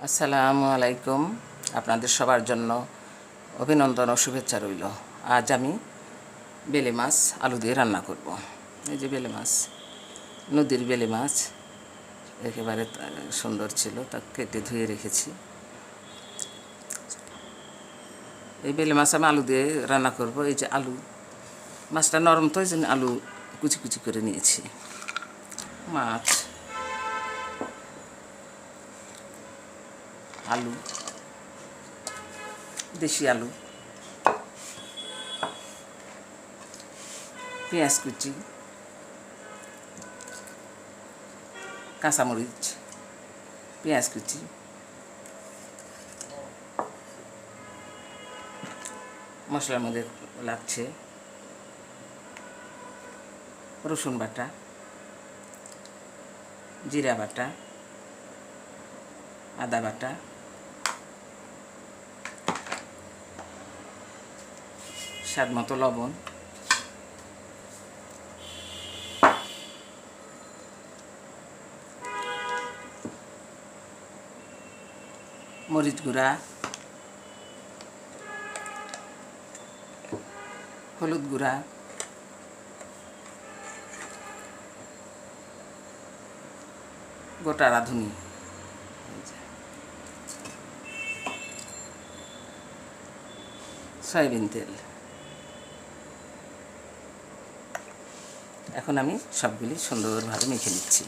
আসসালামু আলাইকুম। আপনাদের সবার জন্য অভিনন্দন ও শুভেচ্ছা রইল। আজ আমি বেলে মাছ আলু দিয়ে রান্না করব। এই যে বেলে মাছ, নদীর বেলে মাছ একেবারে সুন্দর ছিল, তা কেটে ধুয়ে রেখেছি। এই বেলে মাছ আমি আলু দিয়ে রান্না করব। এই যে আলু, মাছটা নরম তো, এই জন্য আলু কুচি কুচি করে নিয়েছি। মাছ, আলু, দেশি আলু, পেঁয়াজ কুচি, কাঁচামরিচ, পেঁয়াজ কুচি, মশলার মধ্যে লাগছে রসুন বাটা, জিরা বাটা, আদা বাটা, স্বাদ মতো লবণ, মরিচ গুঁড়া, হলুদ গুঁড়া, গোটা রাঁধুনি, সয়াবিন তেল। এখন আমি সবগুলি সুন্দরভাবে মেখে নিচ্ছি।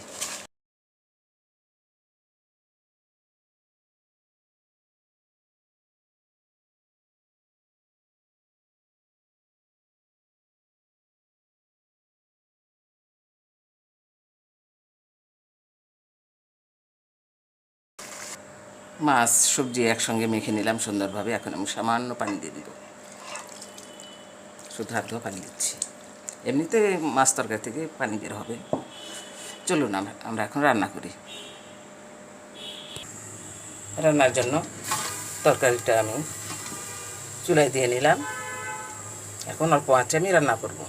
মাছ সবজি একসঙ্গে মেখে নিলাম সুন্দরভাবে। এখন আমি সামান্য পানি দিয়ে দিব, শুধু হাতেও পানি দিচ্ছি। এমনিতে মাছ তরকারি থেকে পানি বের হবে। চলুন আমরা এখন রান্না করি। রান্নার জন্য তরকারিটা আমি চুলায় দিয়ে নিলাম। এখন অল্প আঁচে আমি রান্না করব।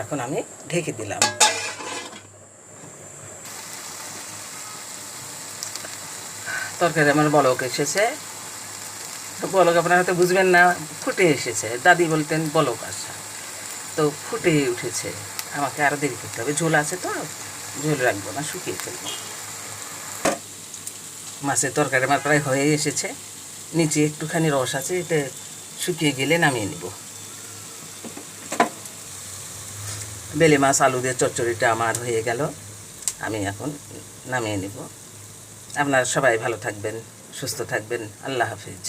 এখন আমি ঢেকে দিলাম। তরকারি আমার বলক এসেছে। তো বলক আপনারা হয়তো বুঝবেন না, ফুটে এসেছে। দাদি বলতেন বলক আসা, তো ফুটে উঠেছে। আমাকে আরও দেরি করতে হবে, ঝোল আছে তো, ঝোল রাখবো না, শুকিয়ে ফেলবো। মাছের তরকারি আমার প্রায় হয়ে এসেছে। নিচে একটুখানি রস আছে, এটা শুকিয়ে গেলে নামিয়ে নিব। বেলে মাছ আলু দিয়ে চচ্চড়িটা আমার হয়ে গেল। আমি এখন নামিয়ে নিব। আপনারা সবাই ভালো থাকবেন, সুস্থ থাকবেন। আল্লাহ হাফেজ।